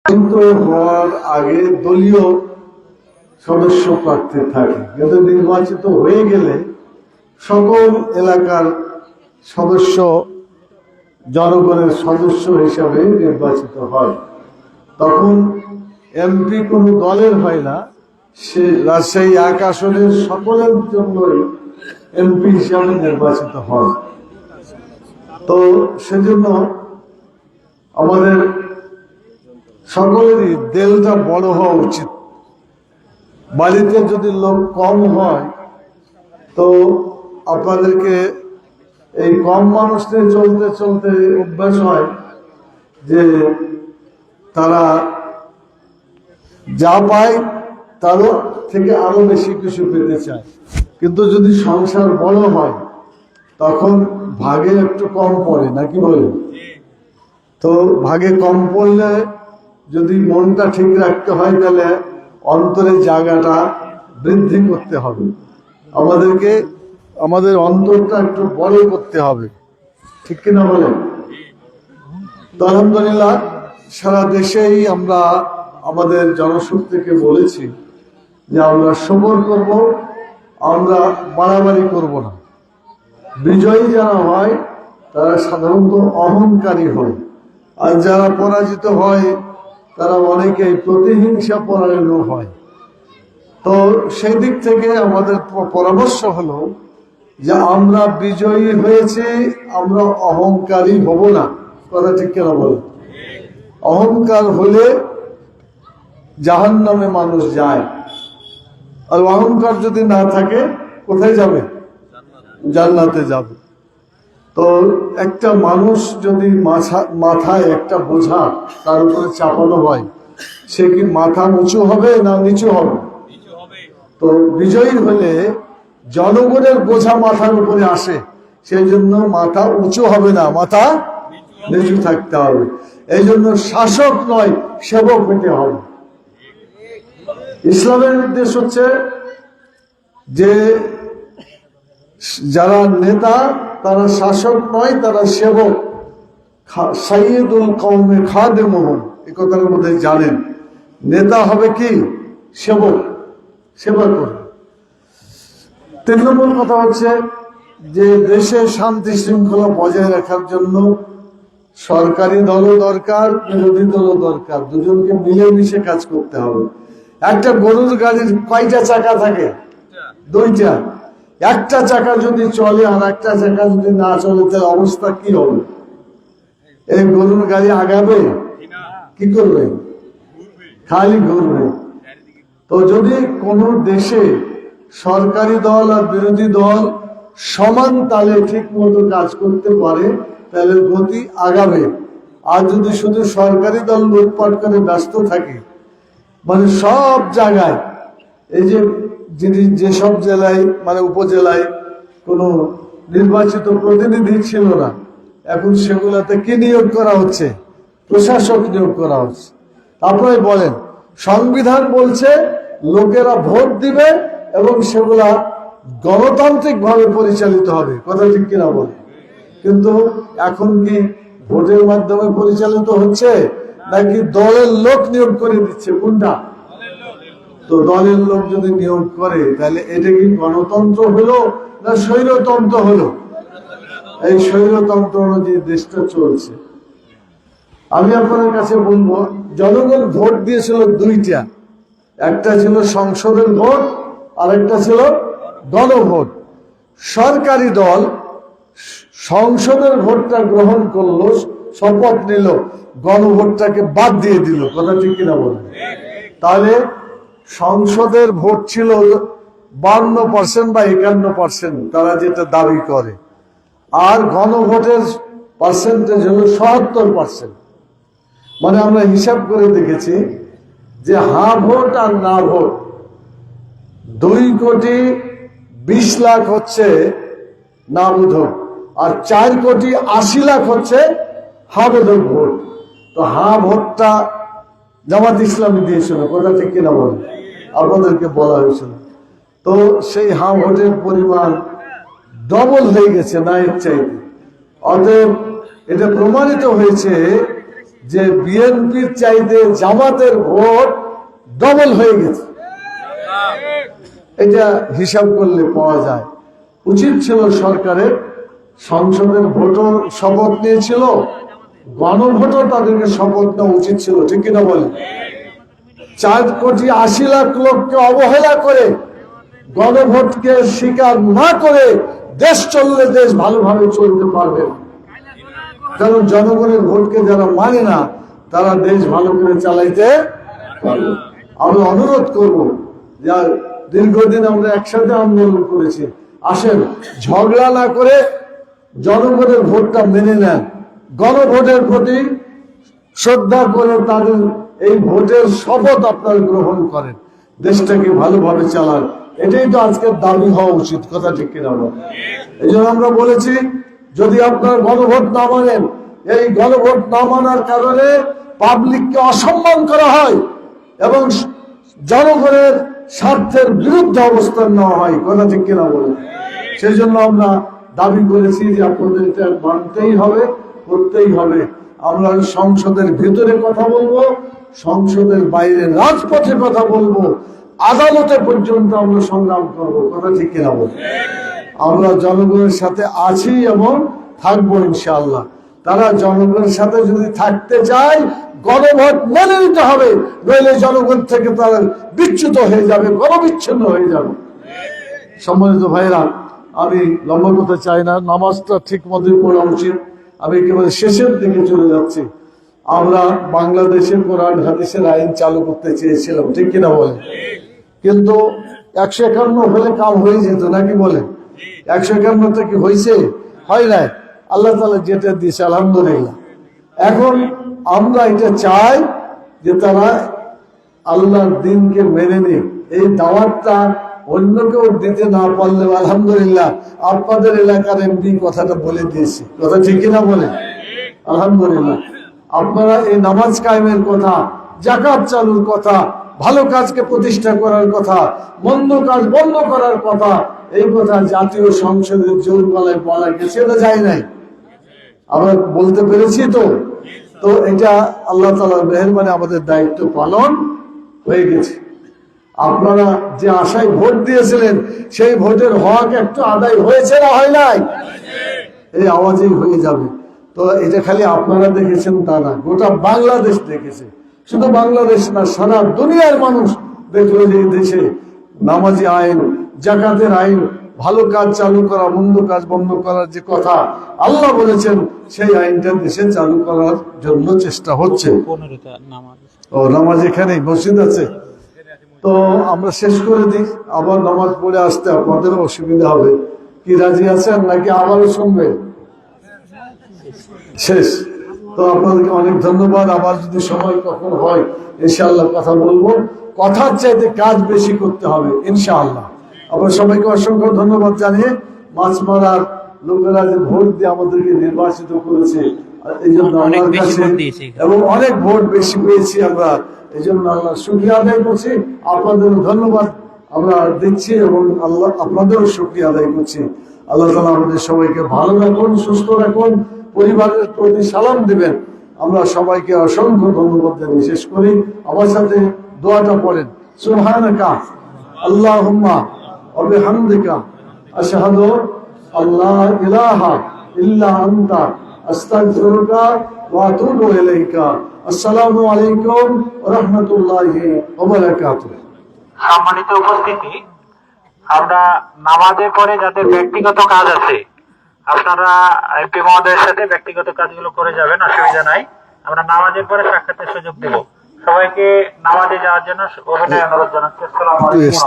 কিন্তু হওয়ার আগে দলীয় সদস্য প্রার্থী থাকে, কিন্তু নির্বাচিত হয়ে গেলে সকল এলাকার সদস্য জনগণের সদস্য হিসাবে নির্বাচিত হয়। তখন এমপি কোনো দলের হয় না, সে রাজশাহী এক আসনের সকলের জন্যই এমপি হিসাবে নির্বাচিত হয়। তো সেজন্য আমাদের সকলেরই দেলটা বড় হওয়া উচিত। বাড়িতে যদি লোক কম হয় তো আপনাদেরকে এই কম মানুষ নিয়ে চলতে চলতে অভ্যাস হয় যে তারা যা পায় তারও থেকে আরো বেশি কিছু পেতে চায়। কিন্তু যদি সংসার বড় হয় তখন ভাগে একটু কম পড়ে, নাকি বলেন? তো ভাগে কম পড়লে যদি মনটা ঠিক রাখতে হয় তাহলে অন্তরের জায়গাটা বৃদ্ধি করতে হবে। আমাদেরকে আমাদের অন্তরটা একটু বড় করতে হবে, ঠিক কিনা বলেন? তো আলহামদুলিল্লাহ সারা দেশেই আমরা আমাদের জনশক্তিকে বলেছি যে আমরা সবর করব, আমরা বাড়াবাড়ি করব না। বিজয়ী যারা হয় তারা সাধারণত অহংকারী হয়, আর যারা পরাজিত হয় তারা অনেকেই প্রতিহিংসা পরায়ণ হয়। তো সেই দিক থেকে আমাদের পরামর্শ হলো যে আমরা বিজয়ী হয়েছি, আমরা অহংকারী হব না। কথা ঠিক কেন বলে? অহংকার হলে জাহান্নামে মানুষ যায়, আর অহংকার যদি না থাকে কোথায় যাবে? জান্নাতে যাবে। তো একটা মানুষ যদি মাথায় একটা বোঝা তার উপরে চাপানো হয়, সে কি মাথা উঁচু হবে না নিচু হবে? তো বিজয়ী হলে জনগণের বোঝা মাথার উপরে আসে, সেই জন্য মাথা উঁচু হবে না, মাথা নিচু থাকতে হবে। এই জন্য শাসক নয়, সেবক হতে হবে। ইসলামের নির্দেশ হচ্ছে যে যারা নেতা তারা শাসক নয়, তারা সেবক। সাইয়্যিদুল কওমে খাদেমুহুম, এই কথার মধ্যে জানেন নেতা হবে কি? সেবক, সেবা করবে। 3 নম্বর কথা হচ্ছে যে দেশে শান্তি শৃঙ্খলা বজায় রাখার জন্য সরকারি দলও দরকার, বিরোধী দলও দরকার, দুজনকে মিলেমিশে কাজ করতে হবে। একটা গরুর গাড়ির কয়টা চাকা থাকে? 2টা। একটা চাকা যদি চলে আর একটা চাকা যদি না চলে তাহলে অবস্থা কি হবে? এই গরুর গাড়ি আগাবে? কি করবে? খালি ঘুরবে। তো যদি কোন দেশে সরকারি দল আর বিরোধী দল সমান তালে ঠিক মতো কাজ করতে পারে তাহলে গতি আগাবে। আর যদি শুধু সরকারি দল লুটপাট করে ব্যস্ত থাকে, মানে সব জায়গায়, এই যে যেসব জেলায় মানে উপজেলায় কোনো নির্বাচিত প্রতিনিধি ছিল না, এখন সেগুলাতে কি নিয়োগ করা হচ্ছে? প্রশাসক নিয়োগ করা হচ্ছে। আপনারা বলেন, সংবিধান বলছে লোকেরা ভোট দিবে এবং সেগুলা গণতান্ত্রিক ভাবে পরিচালিত হবে। কথা ঠিক কিনা বলে? কিন্তু এখন কি ভোটের মাধ্যমে পরিচালিত হচ্ছে নাকি দলের লোক নিয়োগ করে দিচ্ছে? কোনটা? তো দলের লোক যদি নিয়োগ করে তাহলে এটা কি গণতন্ত্র হলো না স্বৈরতন্ত্র হলো? এই স্বৈরতন্ত্র অনুযায়ী দেশটা চলছে। আমি আপনাদের কাছে বলবো, জনগণ ভোট দিয়েছিল 2টা, একটা ছিল সংসদের ভোট আর একটা ছিল গণভোট। সরকারি দল সংসদের ভোটটা গ্রহণ করলো, শপথ নিল, গণভোটটাকে বাদ দিয়ে দিল। কথা ঠিক কিনা বলে? তাহলে সংসদের ভোট ছিল 52% বা 51%, তারা যেটা দাবি করে, আর গণভোটের পার্সেন্টেজ হলো 77%। মানে আমরা হিসাব করে দেখেছি যে হা ভোট আর না ভোট 2,20,00,000 হচ্ছে না বোধক, আর 4,80,00,000 হচ্ছে হা বোধক ভোট। তো হা ভোটটা জামাত ইসলামী দিয়েছিল। কথা ঠিক কিনা বলে? আপনাদেরকে বলা হয়েছিল। তো সেই হা ভোটের পরিমাণ ডবল হয়ে গেছে না এর চাইতে। অতএব এটা প্রমাণিত হয়েছে যে বিএনপির চাইতে জামাতের ভোট ডবল হয়ে গেছে। এটা হিসাব করলে পাওয়া যায়। উচিত ছিল সরকারের, সংসদের ভোটও শপথ নিয়েছিল, গণভোটও তাদেরকে শপথ নেওয়া উচিত ছিল, ঠিক কিনা বলেন? 4,80,00,000 লোককে অবহেলা করে, গণভোটকে স্বীকার না করে দেশ চললে দেশ ভালোভাবে চলতে পারবে না। কারণ জনগণের ভোটকে যারা মানে না, তারা দেশ ভালো করে চালাইতে পারবে। আমি অনুরোধ করবো, যা দীর্ঘদিন আমরা একসাথে আন্দোলন করেছি, আসেন ঝগড়া না করে জনগণের ভোটটা মেনে নেন, গণভোটের প্রতি শ্রদ্ধা করে তাদের এই ভোটের শপথ আপনারা গ্রহণ করেন, দেশটাকে ভালোভাবে চালান। এটাই তো আজকের দাবি হওয়া উচিত, কথা ঠিক কিনা? এই জন্য আমরা বলেছি, যদি আপনারা গণভোট না মানেন, এই গণভোট না মানার কারণে পাবলিককে অসম্মান করা হয় এবং জনগণের স্বার্থের বিরুদ্ধে অবস্থান নেওয়া হয়, কথা ঠিক কিনা বলে। সেই জন্য আমরা দাবি করেছি যে আপনাদের এটা মানতেই হবে, করতেই হবে। আমরা সংসদের ভিতরে কথা বলবো, সংসদের বাইরে রাজপথে কথা বলবো, আদালতে পর্যন্ত আমরা সংগ্রাম করবো, কথা ঠিক কিনা বলে। আমরা জনগণের সাথে আছি এবং থাকবো ইনশাআল্লাহ। তারা জনগণের সাথে যদি থাকতে চায়, গণভোট মেনে নিতে হবে, নইলে জনগণ থেকে তারা বিচ্যুত হয়ে যাবে, গণবিচ্ছিন্ন হয়ে যাবে। সম্মানিত ভাইরা, আমি লম্বা কথা চাই না, নামাজটা ঠিক মতোই পড়া উচিত। আমি একেবারে শেষের দিকে চলে যাচ্ছি। আমরা বাংলাদেশে কোরআন হাদিসের আইন চালু করতে চেয়েছিলাম, ঠিক কিনা বলে? কিন্তু 151 হলে কাম হয়ে যেত, নাকি বলে? 151 কি হয়েছে? হয় নাই। আল্লাহ তাআলা যেটা দিয়েছে আলহামদুলিল্লাহ। এখন আমরা এটা চাই যে তারা আল্লাহর দিনকে মেনে নিক। এই দাওয়াতটা অন্য কেউ দিতে না পারলেও আলহামদুলিল্লাহ আপনাদের এলাকার এমপি কথাটা বলে দিয়েছে, কথা ঠিক কিনা বলে? আলহামদুলিল্লাহ। আপনারা এই নামাজ কায়েমের কথা, যাকাত চালুর কথা, ভালো কাজকে প্রতিষ্ঠা করার কথা, মন্দ কাজ বন্ধ করার কথা, এই কথা জাতীয় সংসদের জোর গলায় বলা গেছে, এটা যায় নাই। আমরা বলতে পেরেছি তো। তো এটা আল্লাহ তাআলার মেহেরবানি, আমাদের দায়িত্ব পালন হয়ে গেছে। আপনারা যে আশায় ভোট দিয়েছিলেন, সেই ভোটের হক একটু আদায় হয়েছে না হয় নাই? এই আওয়াজেই হয়ে যাবে। তো এটা খালি আপনারা দেখেছেন তা না, গোটা বাংলাদেশ দেখেছে। শুধু বাংলাদেশ না, সারা দুনিয়ার মানুষ দেখলো যে এই দেশে নামাজি আইন, জাকাতের আইন, ভালো কাজ চালু করা, মন্দ কাজ বন্ধ করার যে কথা আল্লাহ বলেছেন, সেই আইনটা দেশে চালু করার জন্য চেষ্টা হচ্ছে। ও নামাজ এখানে মসজিদ আছে, তো আমরা শেষ করে দিই। আবার নামাজ পড়ে আসতে আপনাদের অসুবিধা হবে। কি রাজি আছেন নাকি আবারও শুনবেন? শেষ। তো আপনাদেরকে অনেক ধন্যবাদ। আবার যদি সময় কখন হয় ইনশাআল্লাহ কথা বলবো। কথার চাইতে কাজ বেশি করতে হবে ইনশাআল্লাহ। আবার সবাইকে অসংখ্য ধন্যবাদ জানিয়ে, মাছমারার লোকেরা যে ভোট দিয়ে আমাদেরকে নির্বাচিত করেছে, এই জন্য আমার কাছে এবং অনেক ভোট বেশি পেয়েছি আমরা, এই জন্য আল্লাহ শুকরিয়া আদায় করছি। আপনাদের ধন্যবাদ আমরা দিচ্ছি এবং আল্লাহ আপনাদেরও শুকরিয়া আদায় করছি। আল্লাহ তাআলা আমাদের সবাইকে ভালো রাখুন, সুস্থ রাখুন, পরিবারের প্রতি সালাম দিবেন। আমরা সবাইকে অসংখ্য ধন্যবাদ জানিয়ে শেষ করি। আমার সাথে দোয়াটা পড়েন। সুবহানাকা আল্লাহুম্মা ওয়া বিহামদিকা আশহাদু আল্লা ইলাহা ইল্লা আনতা আস্তাগফিরুকা ওয়া আতুবু ইলাইকা। আসসালামু আলাইকুম ওয়া রাহমাতুল্লাহি ওয়া বারাকাতুহু। সম্মানিত উপস্থিতি, আমরা নামাজের পরে যাদের ব্যক্তিগত কাজ আছে, আপনারা এমপি মহোদয়ের সাথে ব্যক্তিগত কাজগুলো করে যাবেন, অসুবিধা নাই। আমরা নামাজের পরে সাক্ষাতের সুযোগ দেব। সবাইকে নামাজে যাওয়ার জন্য অভিনয় অনুরোধ জানাচ্ছি। আসসালামু আলাইকুম।